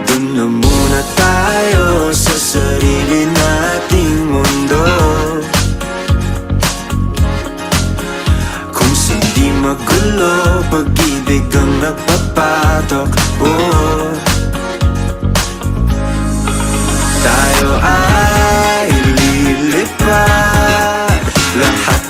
Dun na muna tayo sa sarili nating mundo, kung saan di magulo, pag-ibig ang nagpapatok. Tayo ay lilipat, lahat